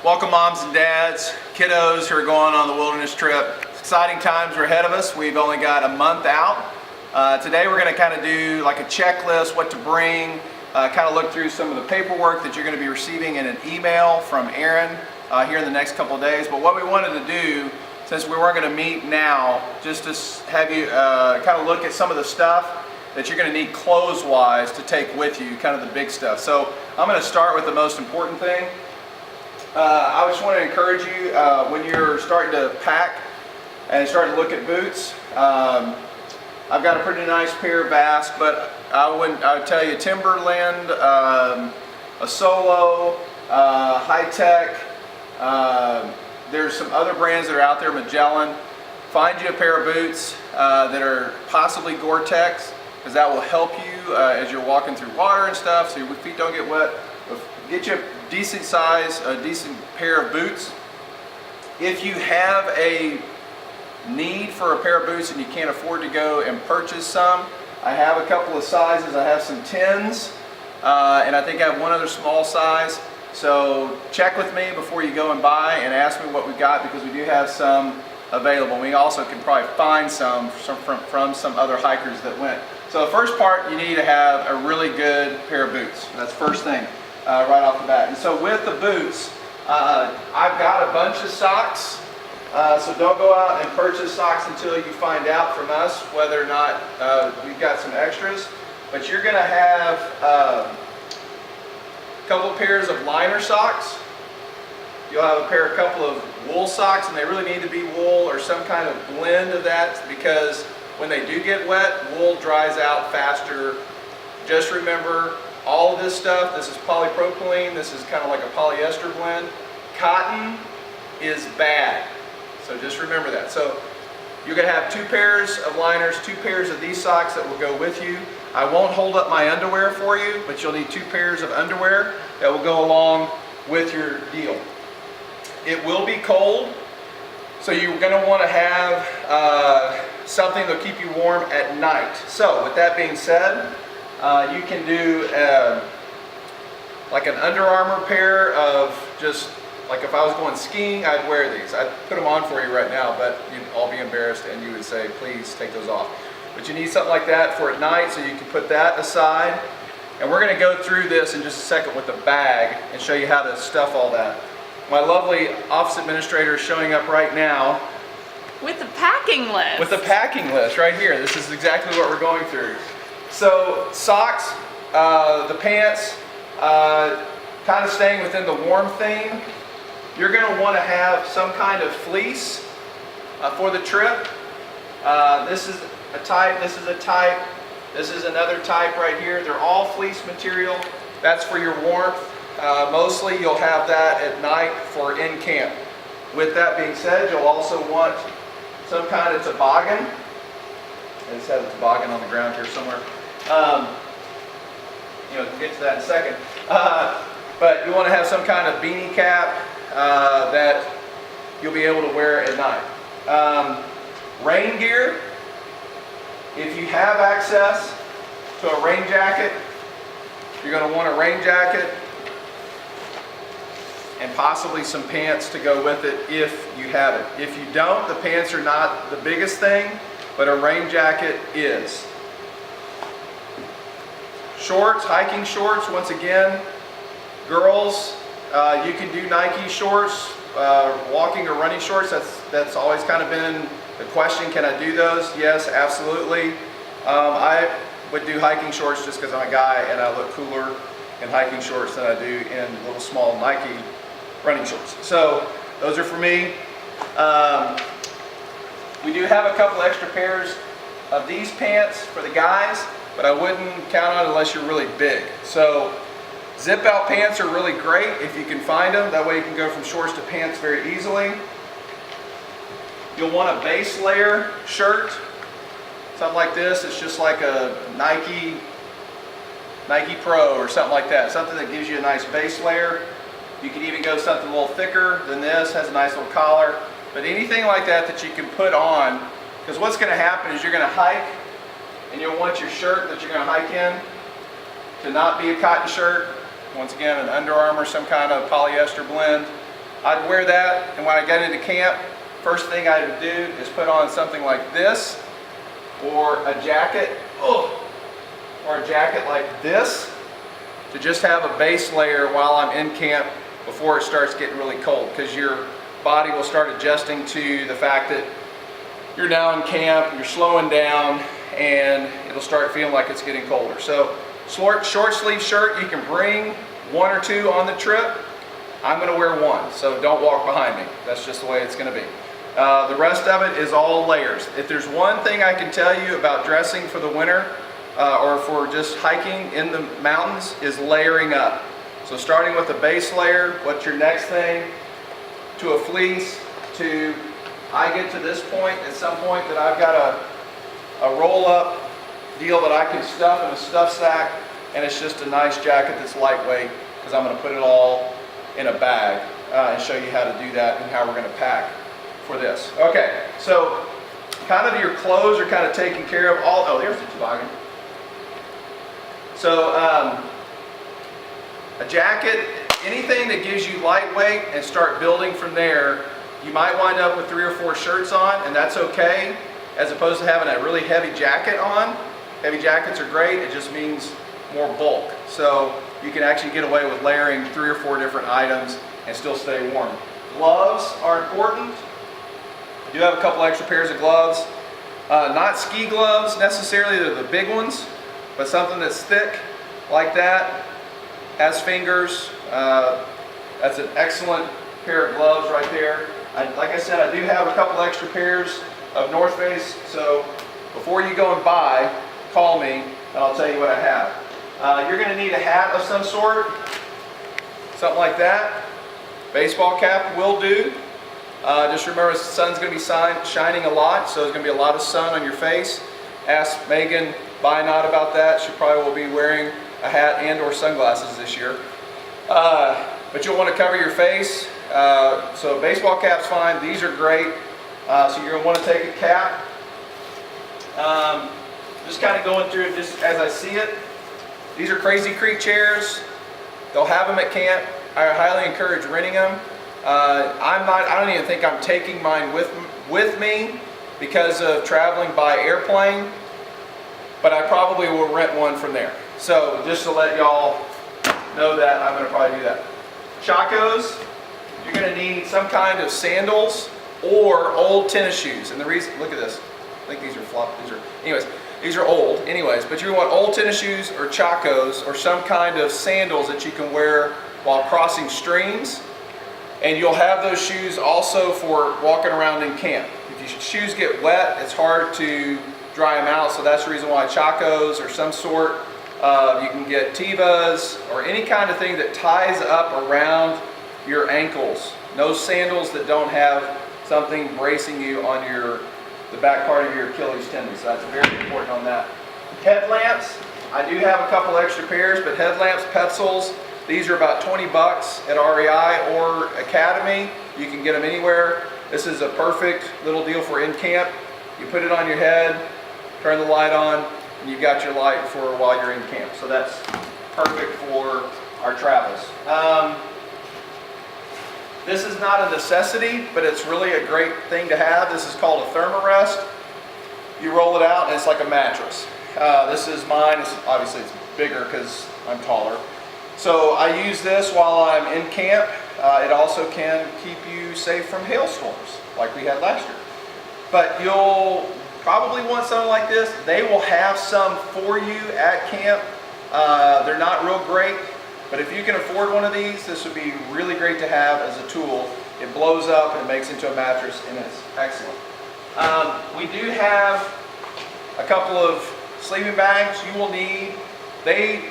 Welcome moms and dads, kiddos who are going on the wilderness trip. Exciting times are ahead of us. We've only got a month out. Today we're going to kind of do like a checklist, what to bring, kind of look through some of the paperwork that you're going to be receiving in an email from Aaron here in the next couple of days. But what we wanted to do, since we weren't going to meet now, just to have you kind of look at some of the stuff that you're going to need clothes-wise to take with you, kind of the big stuff. So I'm going to start with the most important thing. I just want to encourage you when you're starting to pack and starting to look at boots. I've got a pretty nice pair of Basque, but I would tell you Timberland, a Solo, High-Tech. There's some other brands that are out there, Magellan. Find you a pair of boots that are possibly Gore-Tex, because that will help you as you're walking through water and stuff, so your feet don't get wet. Get you a decent size, a decent pair of boots. If you have a need for a pair of boots and you can't afford to go and purchase some, I have a couple of sizes. I have some 10s, and I think I have one other small size. So check with me before you go and buy and ask me what we got, because we do have some available. We also can probably find some from some other hikers that went. So the first part, you need to have a really good pair of boots. That's the first thing. Right off the bat. And so with the boots, I've got a bunch of socks, so don't go out and purchase socks until you find out from us whether or not we've got some extras. But you're going to have a couple of pairs of liner socks. You'll have a couple of wool socks, and they really need to be wool or some kind of blend of that, because when they do get wet, wool dries out faster. Just remember, all of this stuff, this is polypropylene, this is kind of like a polyester blend. Cotton is bad, so just remember that. So you're going to have 2 pairs of liners, 2 pairs of these socks that will go with you. I won't hold up my underwear for you, but you'll need 2 pairs of underwear that will go along with your deal. It will be cold, so you're going to want to have something that'll keep you warm at night. So with that being said, you can do like an Under Armour pair of, just like if I was going skiing, I'd wear these. I'd put them on for you right now, but you'd all be embarrassed and you would say, please take those off. But you need something like that for at night, so you can put that aside. And we're going to go through this in just a second with the bag and show you how to stuff all that. My lovely office administrator is showing up right now. With the packing list. With the packing list right here. This is exactly what we're going through. So socks, the pants, kind of staying within the warm theme. You're going to want to have some kind of fleece for the trip. This is a type, this is a type, this is another type right here. They're all fleece material. That's for your warmth. Mostly you'll have that at night for in camp. With that being said, you'll also want some kind of toboggan. I just have a toboggan on the ground here somewhere. We'll get to that in a second. But you want to have some kind of beanie cap that you'll be able to wear at night. Rain gear. If you have access to a rain jacket, you're going to want a rain jacket and possibly some pants to go with it if you have it. If you don't, the pants are not the biggest thing, but a rain jacket is. Shorts, hiking shorts, once again, girls, you can do Nike shorts, walking or running shorts. That's always kind of been the question, can I do those? Yes, absolutely. I would do hiking shorts just because I'm a guy and I look cooler in hiking shorts than I do in little small Nike running shorts. So those are for me. We do have a couple extra pairs of these pants for the guys, but I wouldn't count on it unless you're really big. So zip out pants are really great if you can find them. That way you can go from shorts to pants very easily. You'll want a base layer shirt, something like this. It's just like a Nike Pro or something like that. Something that gives you a nice base layer. You can even go something a little thicker than this, has a nice little collar. But anything like that that you can put on, because what's going to happen is you're going to hike, and you'll want your shirt that you're going to hike in to not be a cotton shirt. Once again, an Under Armour, some kind of polyester blend. I'd wear that, and when I get into camp, first thing I would do is put on something like this, or a jacket, or a jacket like this, to just have a base layer while I'm in camp before it starts getting really cold, because your body will start adjusting to the fact that you're now in camp, you're slowing down, and it'll start feeling like it's getting colder. So short sleeve shirt, you can bring 1 or 2 on the trip. I'm going to wear 1, so don't walk behind me. That's just the way it's going to be. The rest of it is all layers. If there's one thing I can tell you about dressing for the winter or for just hiking in the mountains is layering up. So starting with the base layer, what's your next thing? To a fleece, to I get to this point at some point that I've got a roll up deal that I can stuff in a stuff sack, and it's just a nice jacket that's lightweight because I'm going to put it all in a bag and show you how to do that and how we're going to pack for this. Okay, so kind of your clothes are kind of taken care of. There's the toboggan. So a jacket, anything that gives you lightweight, and start building from there. You might wind up with 3 or 4 shirts on, and that's okay, as opposed to having a really heavy jacket on. Heavy jackets are great, it just means more bulk. So you can actually get away with layering 3 or 4 different items and still stay warm. Gloves are important. I do have a couple extra pairs of gloves. Not ski gloves necessarily, they're the big ones, but something that's thick like that, has fingers. That's an excellent pair of gloves right there. Like I said, I do have a couple extra pairs of North Face, so before you go and buy, call me and I'll tell you what I have. You're going to need a hat of some sort, something like that. Baseball cap will do. Just remember the sun's going to be shining a lot, so there's going to be a lot of sun on your face. Ask Megan Bynot about that. She probably will be wearing a hat and or sunglasses this year. But you'll want to cover your face. So a baseball cap's fine. These are great. So you're going to want to take a cap. Just kind of going through it just as I see it. These are Crazy Creek chairs. They'll have them at camp. I highly encourage renting them. I don't even think I'm taking mine with me because of traveling by airplane, but I probably will rent one from there. So just to let y'all know that, I'm going to probably do that. Chacos, you're going to need some kind of sandals or old tennis shoes. And the reason, look at this. I think these are these are old anyways, but you want old tennis shoes or Chacos or some kind of sandals that you can wear while crossing streams. And you'll have those shoes also for walking around in camp. If your shoes get wet, it's hard to dry them out, so that's the reason why Chacos or some sort. You can get Tevas or any kind of thing that ties up around your ankles. No sandals that don't have something bracing you on the back part of your Achilles tendon, so that's very important on that. Headlamps, I do have a couple extra pairs, but headlamps, Petzls, these are about 20 bucks at REI or Academy. You can get them anywhere. This is a perfect little deal for in camp. You put it on your head, turn the light on, and you've got your light for while you're in camp. So that's perfect for our travels. This is not a necessity, but it's really a great thing to have. This is called a Thermarest. You roll it out and it's like a mattress. This is mine. Obviously it's bigger because I'm taller. So I use this while I'm in camp. It also can keep you safe from hailstorms like we had last year. But you'll probably want something like this. They will have some for you at camp. They're not real great, but if you can afford one of these, this would be really great to have as a tool. It blows up and it makes into a mattress, and it's excellent. We do have a couple of sleeping bags you will need. They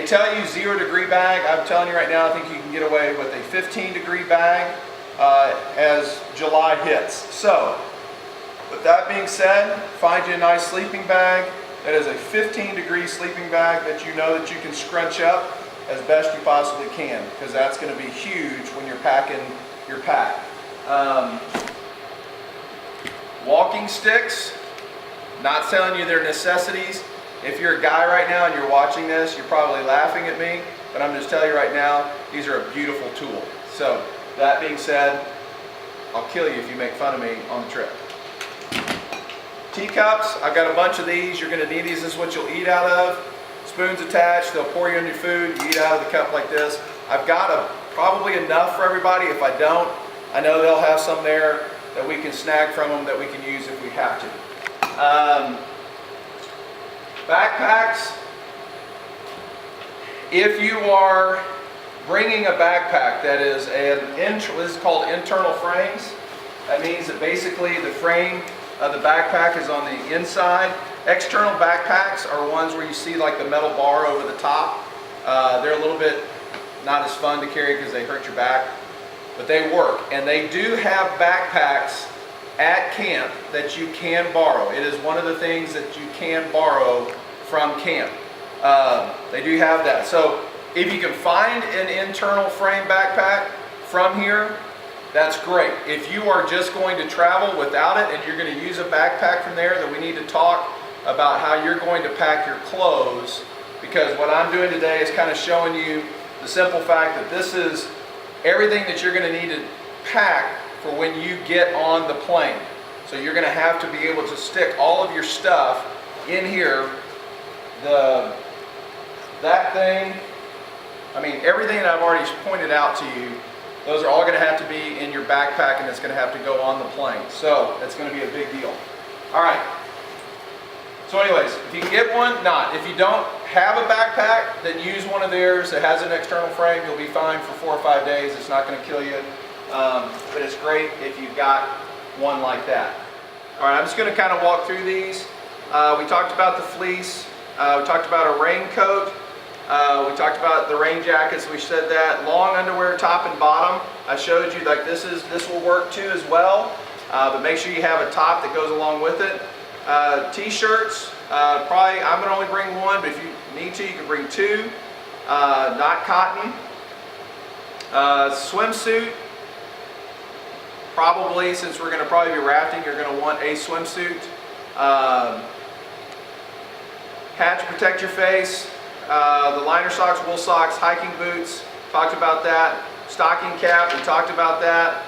tell you 0 degree bag. I'm telling you right now, I think you can get away with a 15 degree bag as July hits. So, with that being said, find you a nice sleeping bag. That is a 15 degree sleeping bag that you know that you can scrunch up as best you possibly can, because that's going to be huge when you're packing your pack. Walking sticks, not telling you they're necessities. If you're a guy right now and you're watching this, you're probably laughing at me, but I'm just telling you right now, these are a beautiful tool. So that being said, I'll kill you if you make fun of me on the trip. Teacups, I've got a bunch of these. You're gonna need these. This is what you'll eat out of. Spoons attached, they'll pour you on your food. You eat out of the cup like this. I've got probably enough for everybody. If I don't, I know they'll have some there that we can snag from them that we can use if we have to. Backpacks. If you are bringing a backpack that is this is called internal frames. That means that basically the frame of the backpack is on the inside. External backpacks are ones where you see like the metal bar over the top. They're a little bit not as fun to carry because they hurt your back, but they work. And they do have backpacks at camp that you can borrow. It is one of the things that you can borrow from camp. They do have that. So if you can find an internal frame backpack from here, that's great. If you are just going to travel without it and you're going to use a backpack from there, then we need to talk about how you're going to pack your clothes, because what I'm doing today is kind of showing you the simple fact that this is everything that you're going to need to pack for when you get on the plane. So you're going to have to be able to stick all of your stuff in here. That thing, I mean, everything that I've already pointed out to you, those are all going to have to be in your backpack, and it's going to have to go on the plane. So it's going to be a big deal. All right. So anyways, if you can get one, not. If you don't have a backpack, then use one of theirs that has an external frame. You'll be fine for 4 or 5 days. It's not going to kill you. But it's great if you've got one like that. All right, I'm just going to kind of walk through these. We talked about the fleece. We talked about a raincoat. We talked about the rain jackets. We said that. Long underwear, top and bottom. I showed you like this will work too as well. But make sure you have a top that goes along with it. T-shirts. Probably I'm going to only bring one, but if you need to, you can bring two. Not cotton. Swimsuit. Probably, since we're going to probably be rafting, you're going to want a swimsuit. Hat to protect your face. The liner socks, wool socks, hiking boots, talked about that. Stocking cap, we talked about that.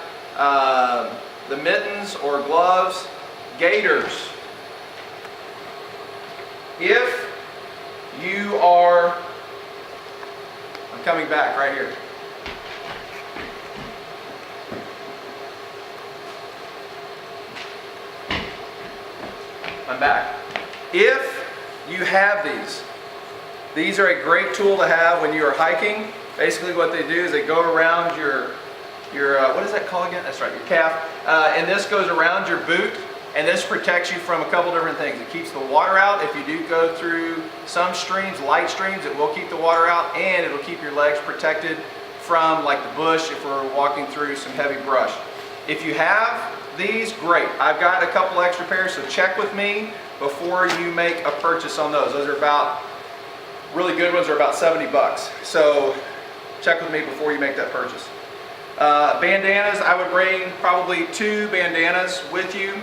The mittens or gloves. Gaiters. If you are, I'm coming back right here. I'm back. If you have these are a great tool to have when you are hiking. Basically what they do is they go around your what is that called again? That's right, your calf. And this goes around your boot, and this protects you from a couple different things. It keeps the water out. If you do go through some streams, light streams, it will keep the water out, and it'll keep your legs protected from like the bush if we're walking through some heavy brush. If you have these, great. I've got a couple extra pairs, so check with me before you make a purchase on those. Those are about, really good ones are about 70 bucks. So check with me before you make that purchase. Bandanas, I would bring probably 2 bandanas with you,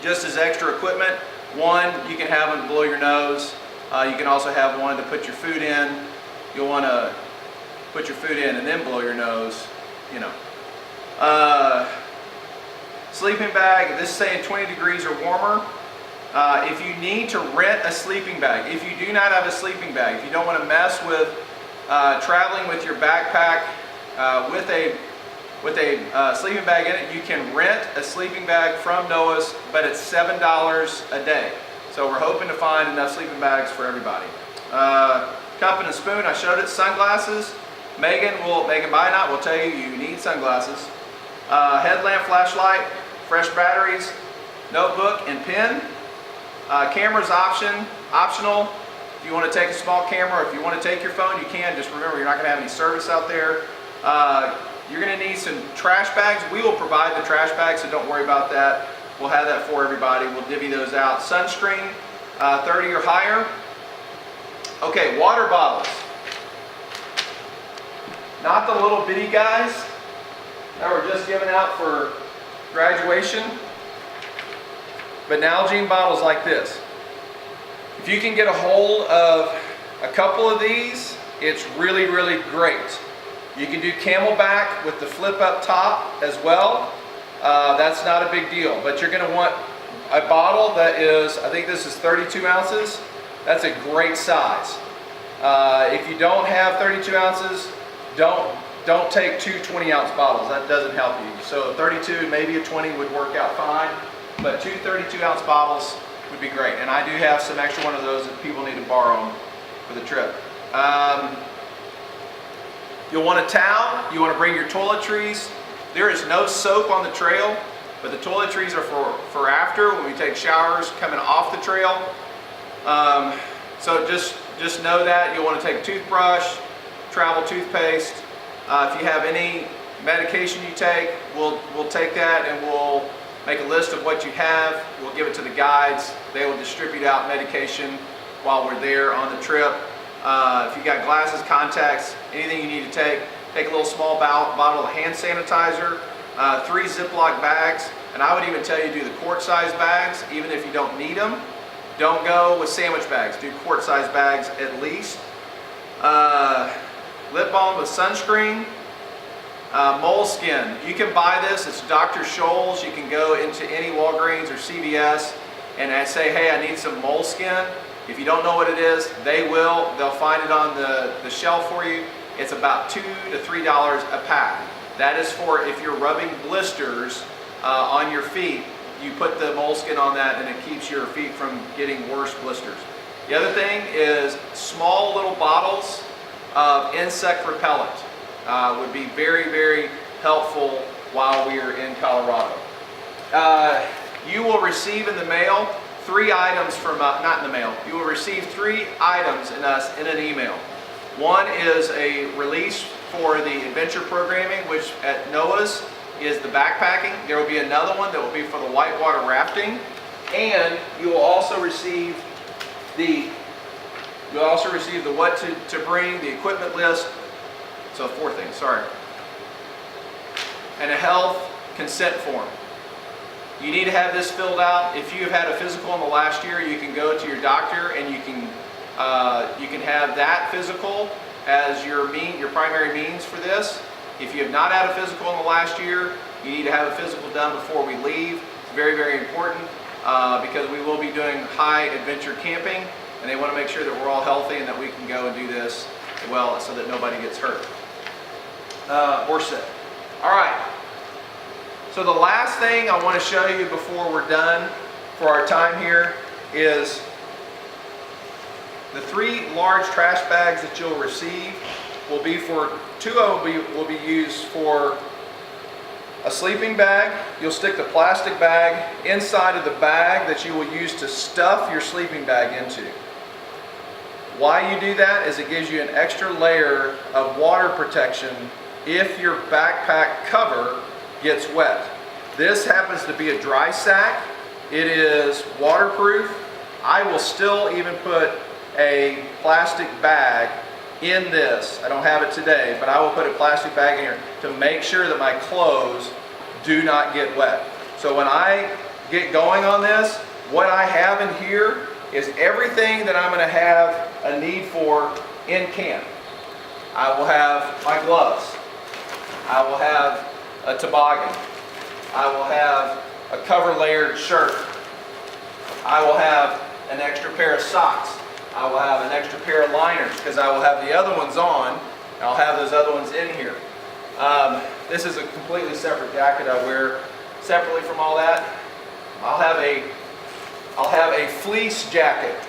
just as extra equipment. One, you can have one to blow your nose. You can also have one to put your food in. You'll want to put your food in and then blow your nose, you know. Sleeping bag, this is saying 20 degrees or warmer. If you need to rent a sleeping bag, if you do not have a sleeping bag, if you don't want to mess with traveling with your backpack with a sleeping bag in it, you can rent a sleeping bag from NOAA's, but it's $7 a day. So we're hoping to find enough sleeping bags for everybody. Cup and a spoon, I showed it. Sunglasses, Megan Bynot will tell you you need sunglasses. Headlamp, flashlight, fresh batteries, notebook and pen. Camera's optional. If you want to take a small camera, or if you want to take your phone, you can. Just remember, you're not going to have any service out there. You're going to need some trash bags. We will provide the trash bags, so don't worry about that. We'll have that for everybody. We'll divvy those out. Sunscreen, 30 or higher. Okay, water bottles. Not the little bitty guys that were just given out for graduation, but Nalgene bottles like this. If you can get a hold of a couple of these, it's really, really great. You can do Camelback with the flip up top as well. That's not a big deal, but you're going to want a bottle that is, I think this is 32 ounces. That's a great size. If you don't have 32 ounces, don't take two 20-ounce bottles. That doesn't help you. So 32, maybe a 20 would work out fine, but two 32-ounce bottles would be great. And I do have some extra one of those that people need to borrow for the trip. You'll want a towel. You want to bring your toiletries. There is no soap on the trail, but the toiletries are for after when we take showers coming off the trail. So just know that. You'll want to take a toothbrush, travel toothpaste. If you have any medication you take, we'll take that and we'll make a list of what you have. We'll give it to the guides. They will distribute out medication while we're there on the trip. If you got glasses, contacts, anything you need to take a little small bottle of hand sanitizer, 3 Ziploc bags, and I would even tell you do the quart-size bags, even if you don't need them. Don't go with sandwich bags. Do quart-size bags at least. Lip balm with sunscreen. Moleskin. You can buy this. It's Dr. Scholl's. You can go into any Walgreens or CVS and say, hey, I need some moleskin. If you don't know what it is, they will. They'll find it on the shelf for you. It's about $2 to $3 a pack. That is for if you're rubbing blisters on your feet. You put the moleskin on that and it keeps your feet from getting worse blisters. The other thing is small little bottles of insect repellent would be very, very helpful while we are in Colorado. You will receive in the mail 3 items from, not in the mail, you will receive 3 items in an email. One is a release for the adventure programming, which at NOAA's is the backpacking. There will be another one that will be for the whitewater rafting, and you will also receive the what to bring, the equipment list. So 4 things, sorry. And a health consent form. You need to have this filled out. If you have had a physical in the last year, you can go to your doctor and you can have that physical as your primary means for this. If you have not had a physical in the last year, you need to have a physical done before we leave. It's very, very important because we will be doing high adventure camping, and they want to make sure that we're all healthy and that we can go and do this well so that nobody gets hurt or sick. All right. So the last thing I want to show you before we're done for our time here is the 3 large trash bags that you'll receive will be for, 2 of them will be used for a sleeping bag. You'll stick the plastic bag inside of the bag that you will use to stuff your sleeping bag into. Why you do that is it gives you an extra layer of water protection if your backpack cover gets wet. This happens to be a dry sack. It is waterproof. I will still even put a plastic bag in this. I don't have it today, but I will put a plastic bag in here to make sure that my clothes do not get wet. So when I get going on this, what I have in here is everything that I'm going to have a need for in camp. I will have my gloves. I will have a toboggan. I will have a cover layered shirt. I will have an extra pair of socks. I will have an extra pair of liners because I will have the other ones on, and I'll have those other ones in here. This is a completely separate jacket I wear separately from all that. I'll have a fleece jacket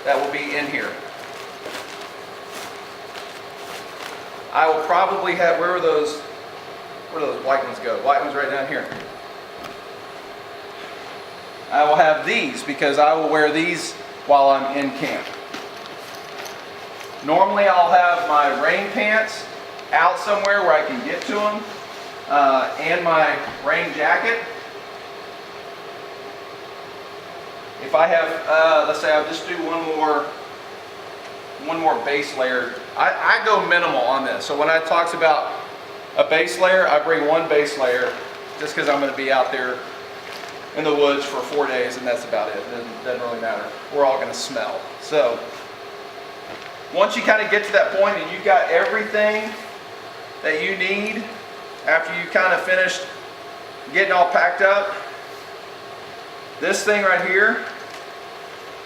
that will be in here. I will probably have, where do those white ones go? White ones right down here. I will have these because I will wear these while I'm in camp. Normally I'll have my rain pants out somewhere where I can get to them and my rain jacket. If I have, let's say I'll just do one more base layer. I go minimal on this. So when I talks about a base layer, I bring 1 base layer just because I'm going to be out there in the woods for 4 days, and that's about it. It doesn't really matter. We're all going to smell. So once you kind of get to that point and you've got everything that you need after you kind of finished getting all packed up, this thing right here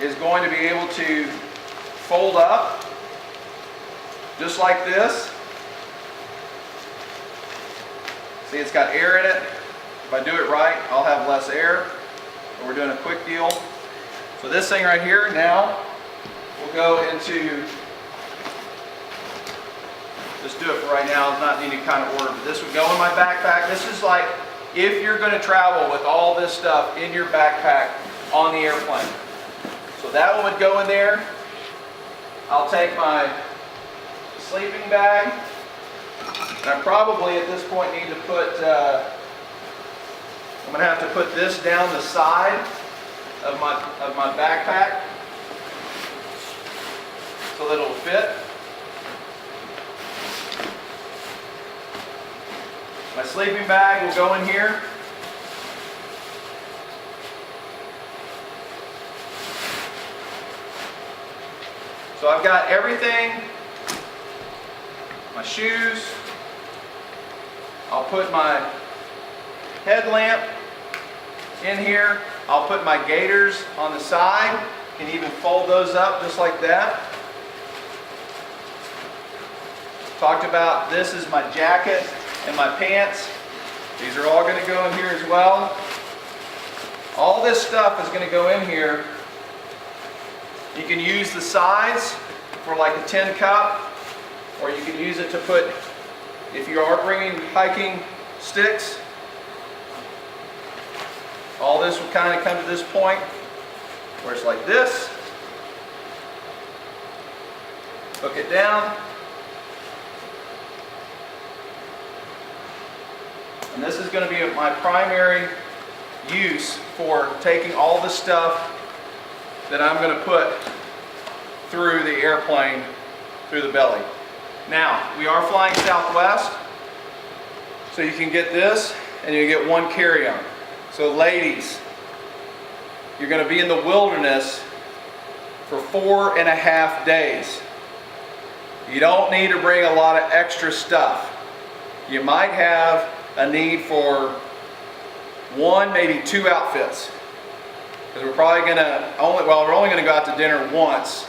is going to be able to fold up just like this. See, it's got air in it. If I do it right, I'll have less air. But we're doing a quick deal. So this thing right here now will go into, just do it for right now, it's not in any kind of order, but this would go in my backpack. This is like if you're going to travel with all this stuff in your backpack on the airplane. So that one would go in there. I'll take my sleeping bag, and I probably at this point need to put, I'm going to have to put this down the side of my backpack so that it'll fit. My sleeping bag will go in here. So I've got everything, my shoes, I'll put my headlamp in here, I'll put my gaiters on the side, can even fold those up just like that. Talked about this is my jacket and my pants. These are all going to go in here as well. All this stuff is going to go in here. You can use the sides for like a tin cup, or you can use it to put, if you are bringing hiking sticks. All this will kind of come to this point where it's like this. Hook it down. And this is going to be my primary use for taking all the stuff that I'm going to put through the airplane, through the belly. Now, we are flying Southwest, so you can get this and you get one carry-on. So ladies, you're going to be in the wilderness for 4.5 days. You don't need to bring a lot of extra stuff. You might have a need for 1, maybe 2 outfits. Because we're probably going to, we're only going to go out to dinner once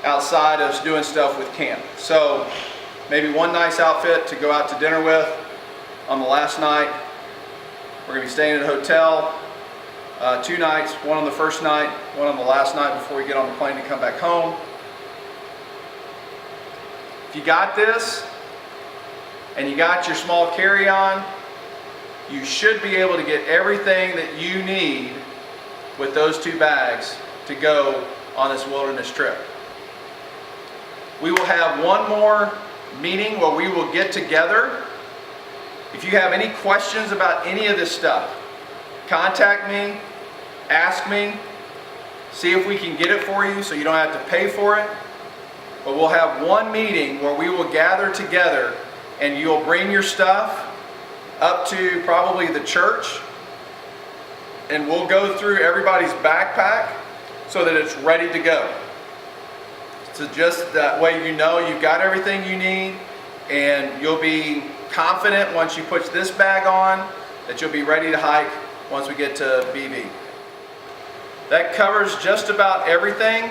outside of doing stuff with camp. So maybe 1 nice outfit to go out to dinner with on the last night. We're going to be staying at a hotel 2 nights, 1 on the first night, 1 on the last night before we get on the plane to come back home. If you got this and you got your small carry-on, you should be able to get everything that you need with those 2 bags to go on this wilderness trip. We will have one more meeting where we will get together. If you have any questions about any of this stuff, contact me, ask me, see if we can get it for you so you don't have to pay for it. But we'll have one meeting where we will gather together and you'll bring your stuff up to probably the church, and we'll go through everybody's backpack so that it's ready to go. So just that way you know you've got everything you need, and you'll be confident once you put this bag on that you'll be ready to hike once we get to BV. That covers just about everything.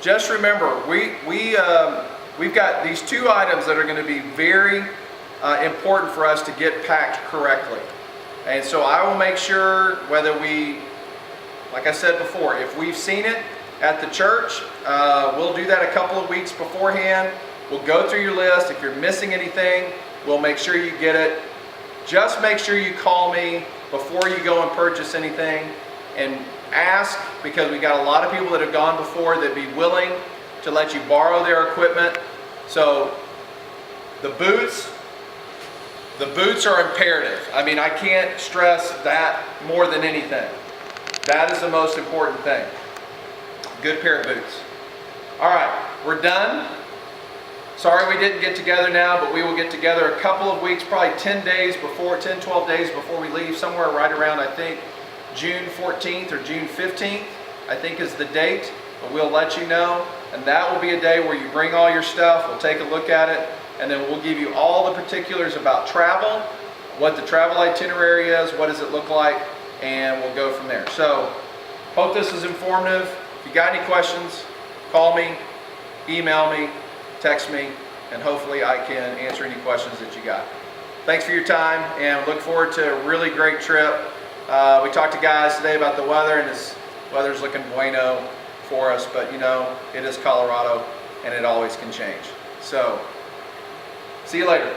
Just remember, we've got these 2 items that are going to be very important for us to get packed correctly. And so I will make sure, whether we, like I said before, if we've seen it at the church, we'll do that a couple of weeks beforehand. We'll go through your list. If you're missing anything, we'll make sure you get it. Just make sure you call me before you go and purchase anything and ask, because we got a lot of people that have gone before that'd be willing to let you borrow their equipment. So the boots are imperative. I mean, I can't stress that more than anything. That is the most important thing. Good pair of boots. All right, we're done. Sorry we didn't get together now, but we will get together a couple of weeks, probably 10 days before, 10, 12 days before we leave, somewhere right around, I think, June 14th or June 15th, I think is the date, but we'll let you know. And that will be a day where you bring all your stuff, we'll take a look at it, and then we'll give you all the particulars about travel, what the travel itinerary is, what does it look like, and we'll go from there. So, hope this is informative. If you got any questions, call me, email me, text me, and hopefully I can answer any questions that you got. Thanks for your time, and look forward to a really great trip. We talked to guys today about the weather, and this weather's looking bueno for us, but you know, it is Colorado, and it always can change. So, see you later.